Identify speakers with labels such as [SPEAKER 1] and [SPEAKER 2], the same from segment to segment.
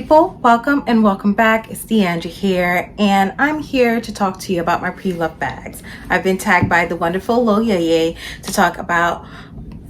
[SPEAKER 1] people, welcome and welcome back. It's Deandra here, and I'm here to talk to you about my pre-loved bags. I've been tagged by the wonderful Lo Yeye to talk about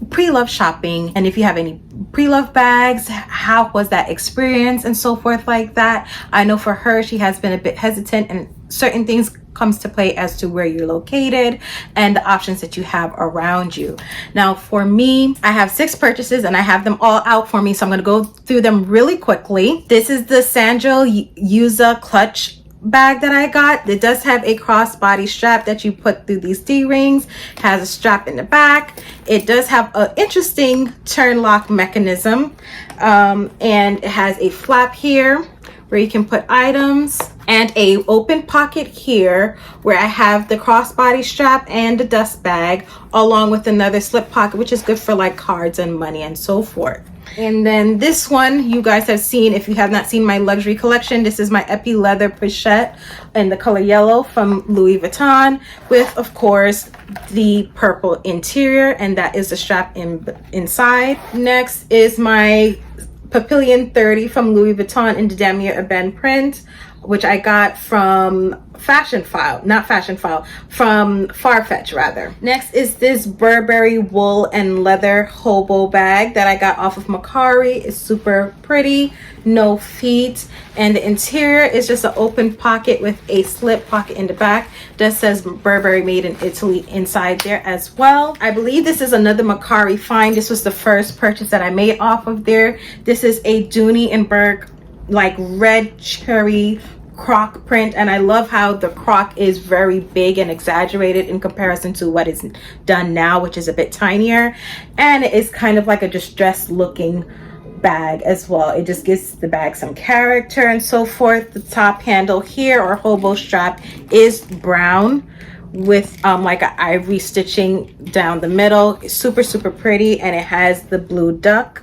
[SPEAKER 1] pre-loved shopping, and if you have any pre-loved bags, how was that experience and so forth like that. I know for her, she has been a bit hesitant, and certain things comes to play as to where you're located and the options that you have around you. Now for me, I have 6 purchases and I have them all out for me, so I'm going to go through them really quickly. This is the Sandro Yuza clutch bag that I got. It does have a crossbody strap that you put through these D-rings. It has a strap in the back. It does have an interesting turn lock mechanism, and it has a flap here where you can put items, and a open pocket here where I have the crossbody strap and the dust bag, along with another slip pocket, which is good for like cards and money and so forth. And then this one you guys have seen. If you have not seen my luxury collection, this is my Epi leather pochette in the color yellow from Louis Vuitton, with of course the purple interior, and that is the strap inside. Next is my Papillon 30 from Louis Vuitton in the Damier Ebene print, which I got from from Farfetch rather. Next is this Burberry wool and leather hobo bag that I got off of Macari. It's super pretty, no feet, and the interior is just an open pocket with a slip pocket in the back that says Burberry made in Italy inside there as well. I believe this is another Macari find. This was the first purchase that I made off of there. This is a Dooney and Burke like red cherry croc print, and I love how the croc is very big and exaggerated in comparison to what is done now, which is a bit tinier, and it is kind of like a distressed looking bag as well. It just gives the bag some character and so forth. The top handle here, or hobo strap, is brown with like an ivory stitching down the middle. It's super pretty, and it has the blue duck.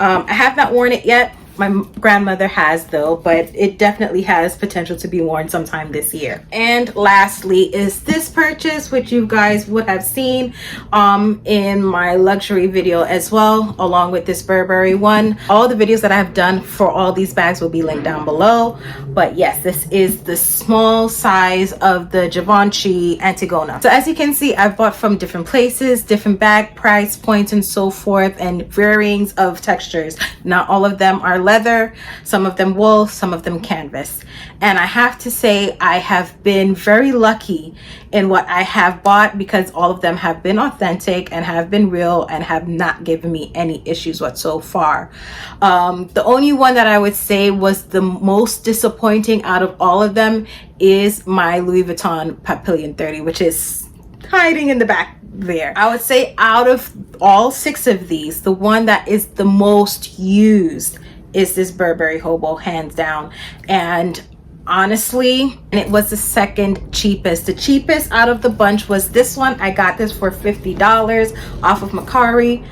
[SPEAKER 1] I have not worn it yet. My grandmother has though, but it definitely has potential to be worn sometime this year. And lastly is this purchase, which you guys would have seen in my luxury video as well, along with this Burberry one. All the videos that I've done for all these bags will be linked down below. But yes, this is the small size of the Givenchy Antigona. So as you can see, I've bought from different places, different bag price points and so forth, and varyings of textures. Not all of them are leather, some of them wool, some of them canvas, and I have to say I have been very lucky in what I have bought, because all of them have been authentic and have been real and have not given me any issues whatsoever. The only one that I would say was the most disappointing out of all of them is my Louis Vuitton Papillon 30, which is hiding in the back there. I would say out of all 6 of these, the one that is the most used is this Burberry hobo, hands down. And honestly, it was the second cheapest. The cheapest out of the bunch was this one. I got this for $50 off of Macari,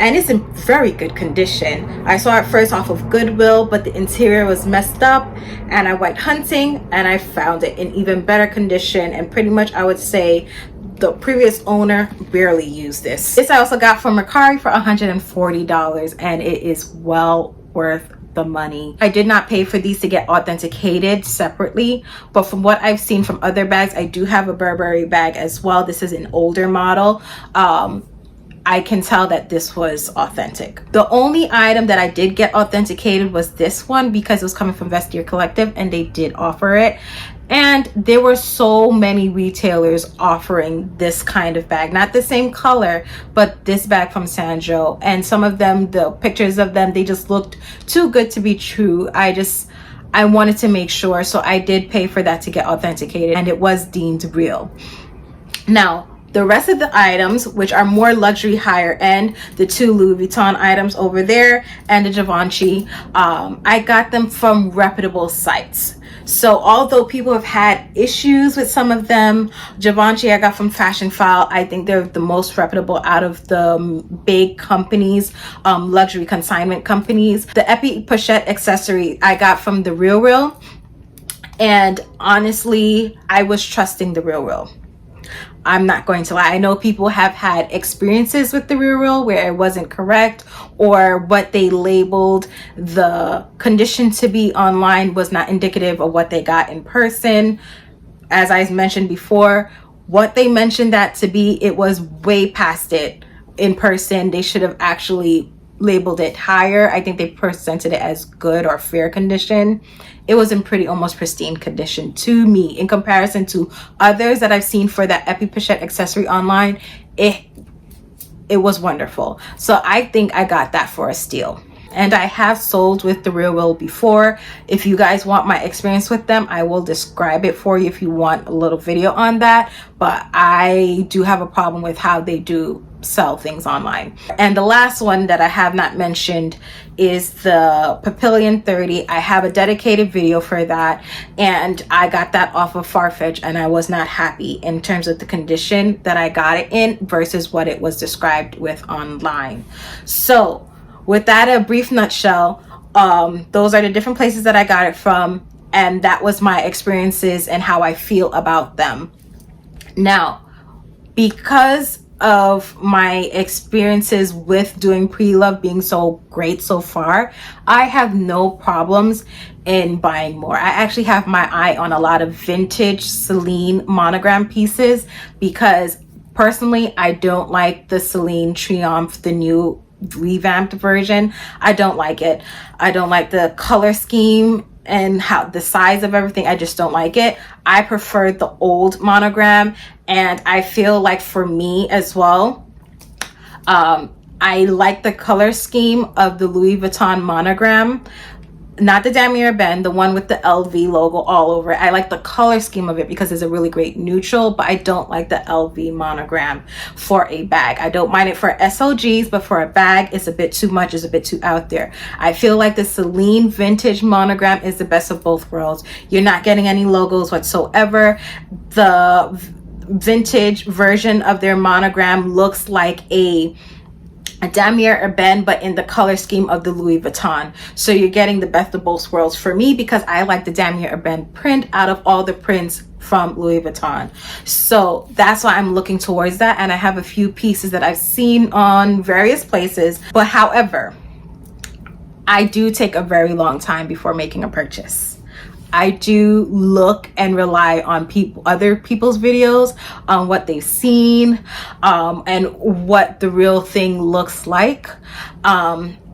[SPEAKER 1] and it's in very good condition. I saw it first off of Goodwill, but the interior was messed up, and I went hunting and I found it in even better condition, and pretty much I would say the previous owner barely used this. This I also got from Macari for $140, and it is well worth the money. I did not pay for these to get authenticated separately, but from what I've seen from other bags, I do have a Burberry bag as well. This is an older model. I can tell that this was authentic. The only item that I did get authenticated was this one, because it was coming from Vestiaire Collective and they did offer it. And there were so many retailers offering this kind of bag, not the same color, but this bag from Sandro. And some of them, the pictures of them, they just looked too good to be true. I wanted to make sure, so I did pay for that to get authenticated, and it was deemed real. Now, the rest of the items, which are more luxury, higher end, the 2 Louis Vuitton items over there and the Givenchy, I got them from reputable sites. So although people have had issues with some of them, Givenchy I got from Fashion File. I think they're the most reputable out of the big companies, luxury consignment companies. The Epi pochette accessory I got from the Real, and honestly, I was trusting the Real. I'm not going to lie. I know people have had experiences with the real where it wasn't correct, or what they labeled the condition to be online was not indicative of what they got in person. As I mentioned before, what they mentioned that to be, it was way past it in person. They should have actually labeled it higher. I think they presented it as good or fair condition. It was in pretty almost pristine condition to me in comparison to others that I've seen for that Epi Pochette accessory online. It was wonderful. So I think I got that for a steal. And I have sold with the Real before. If you guys want my experience with them, I will describe it for you if you want a little video on that. But I do have a problem with how they do sell things online. And the last one that I have not mentioned is the Papillion 30. I have a dedicated video for that, and I got that off of Farfetch, and I was not happy in terms of the condition that I got it in versus what it was described with online. So with that, a brief nutshell, those are the different places that I got it from, and that was my experiences and how I feel about them. Now, because of my experiences with doing Preloved being so great so far, I have no problems in buying more. I actually have my eye on a lot of vintage Celine monogram pieces, because personally I don't like the Celine Triomphe, the new revamped version. I don't like it. I don't like the color scheme and how the size of everything. I just don't like it. I prefer the old monogram, and I feel like for me as well, I like the color scheme of the Louis Vuitton monogram, not the Damier Ebene, the one with the LV logo all over it. I like the color scheme of it because it's a really great neutral, but I don't like the LV monogram for a bag. I don't mind it for SOGs, but for a bag, it's a bit too much, it's a bit too out there. I feel like the Celine vintage monogram is the best of both worlds. You're not getting any logos whatsoever. The vintage version of their monogram looks like a Damier Ebene, but in the color scheme of the Louis Vuitton. So you're getting the best of both worlds for me, because I like the Damier Ebene print out of all the prints from Louis Vuitton. So that's why I'm looking towards that. And I have a few pieces that I've seen on various places. But however, I do take a very long time before making a purchase. I do look and rely on other people's videos on what they've seen, and what the real thing looks like.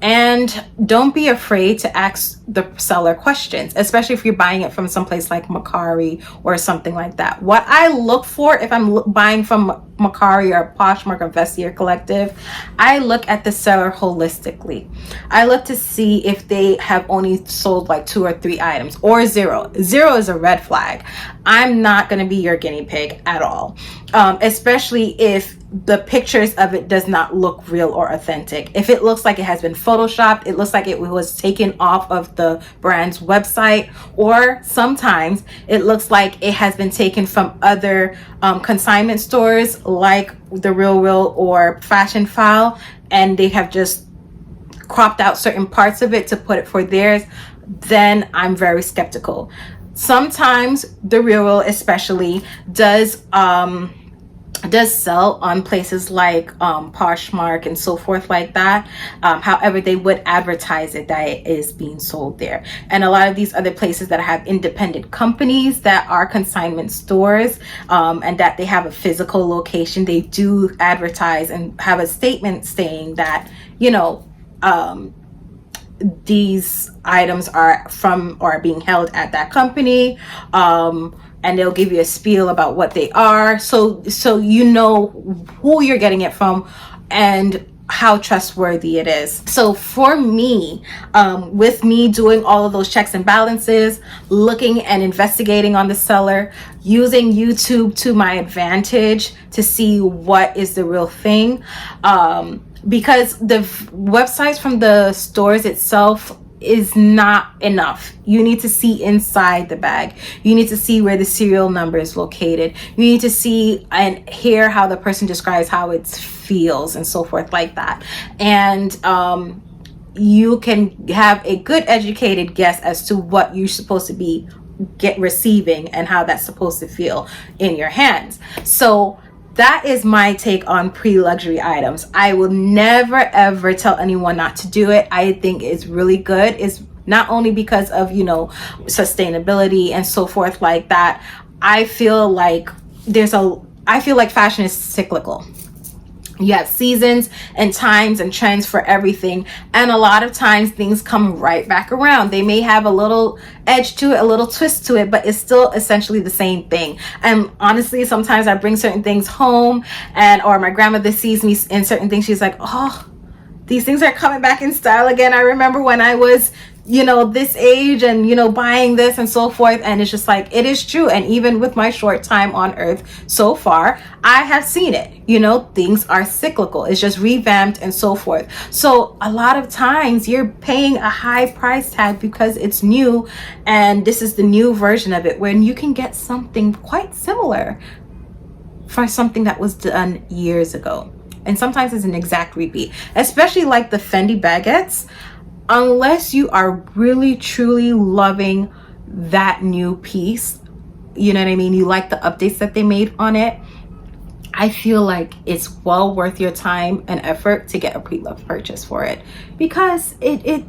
[SPEAKER 1] And don't be afraid to ask the seller questions, especially if you're buying it from someplace like Mercari or something like that. What I look for if I'm buying from Mercari or Poshmark or Vestiaire Collective, I look at the seller holistically. I look to see if they have only sold like 2 or 3 items, or 0. 0 is a red flag. I'm not going to be your guinea pig at all, especially if the pictures of it does not look real or authentic. If it looks like it has been photoshopped, it looks like it was taken off of the brand's website, or sometimes it looks like it has been taken from other consignment stores like the Real or Fashion File, and they have just cropped out certain parts of it to put it for theirs, then I'm very skeptical. Sometimes the Real especially does sell on places like Poshmark and so forth like that. However, they would advertise it that it is being sold there. And a lot of these other places that have independent companies that are consignment stores, and that they have a physical location, they do advertise and have a statement saying that, you know, these items are from or being held at that company, and they'll give you a spiel about what they are, so you know who you're getting it from and how trustworthy it is. So for me, with me doing all of those checks and balances, looking and investigating on the seller, using YouTube to my advantage to see what is the real thing, because the websites from the stores itself is not enough. You need to see inside the bag. You need to see where the serial number is located. You need to see and hear how the person describes how it feels and so forth like that. And you can have a good educated guess as to what you're supposed to be receiving and how that's supposed to feel in your hands. So that is my take on pre-luxury items. I will never ever tell anyone not to do it. I think it's really good. It's not only because of, you know, sustainability and so forth like that. I feel like fashion is cyclical. You have seasons and times and trends for everything, and a lot of times things come right back around. They may have a little edge to it, a little twist to it, but it's still essentially the same thing. And honestly, sometimes I bring certain things home, or my grandmother sees me in certain things, she's like, oh, these things are coming back in style again. I remember when I was, you know, this age and, you know, buying this and so forth. And it's just like, it is true. And even with my short time on earth so far, I have seen it. You know, things are cyclical. It's just revamped and so forth. So a lot of times you're paying a high price tag because it's new, and this is the new version of it, when you can get something quite similar for something that was done years ago. And sometimes it's an exact repeat, especially like the Fendi baguettes. Unless you are really truly loving that new piece, you know what I mean, you like the updates that they made on it, I feel like it's well worth your time and effort to get a pre-loved purchase for it, because it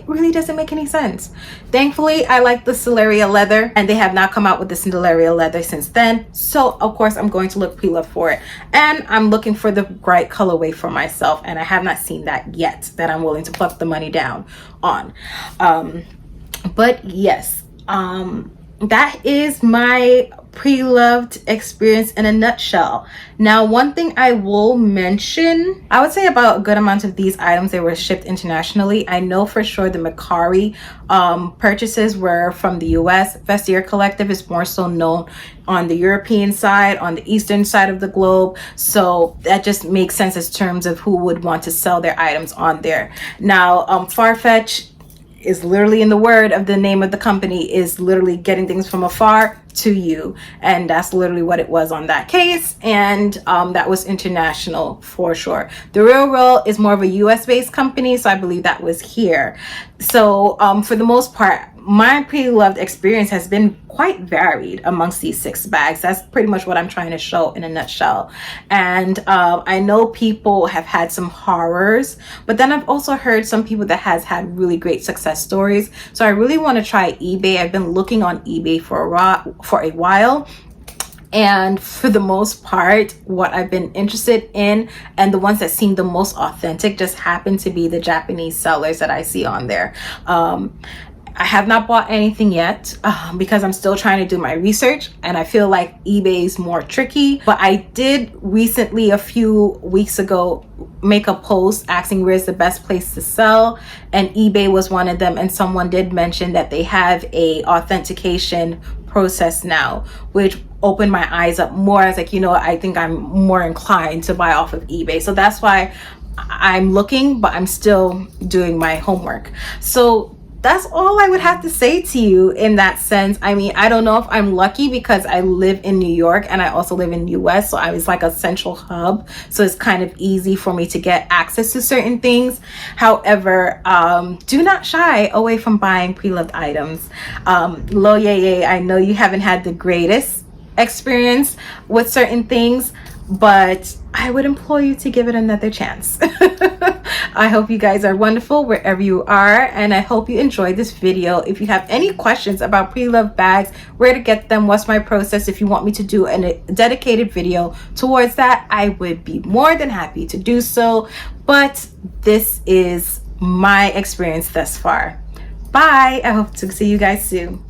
[SPEAKER 1] really doesn't make any sense. Thankfully, I like the Celeria leather, and they have not come out with the Celeria leather since then. So of course I'm going to look pre-loved for it, and I'm looking for the right colorway for myself, and I have not seen that yet that I'm willing to pluck the money down on. But yes, that is my pre-loved experience in a nutshell. Now, one thing I will mention, I would say about a good amount of these items, they were shipped internationally. I know for sure the Macari purchases were from the US. Vestiaire Collective is more so known on the European side, on the eastern side of the globe. So that just makes sense in terms of who would want to sell their items on there. Now, Farfetch is literally, in the word of the name of the company, is literally getting things from afar to you, and that's literally what it was on that case. And that was international for sure. The Real is more of a US based company, so I believe that was here. So for the most part, my pre-loved experience has been quite varied amongst these 6 bags. That's pretty much what I'm trying to show in a nutshell. And I know people have had some horrors, but then I've also heard some people that has had really great success stories. So I really want to try eBay. I've been looking on eBay for a while. And for the most part, what I've been interested in, and the ones that seem the most authentic, just happen to be the Japanese sellers that I see on there. I have not bought anything yet because I'm still trying to do my research, and I feel like eBay is more tricky. But I did recently, a few weeks ago, make a post asking where's the best place to sell, and eBay was one of them. And someone did mention that they have a authentication process now, which opened my eyes up more. I was like, you know, I think I'm more inclined to buy off of eBay. So that's why I'm looking, but I'm still doing my homework. So that's all I would have to say to you in that sense. I mean, I don't know if I'm lucky because I live in New York and I also live in the US, so I was like a central hub, so it's kind of easy for me to get access to certain things. However, do not shy away from buying pre-loved items. Loyeye, I know you haven't had the greatest experience with certain things, but I would implore you to give it another chance. I hope you guys are wonderful wherever you are, and I hope you enjoyed this video. If you have any questions about pre-loved bags, where to get them, what's my process, if you want me to do a dedicated video towards that, I would be more than happy to do so. But this is my experience thus far. Bye. I hope to see you guys soon.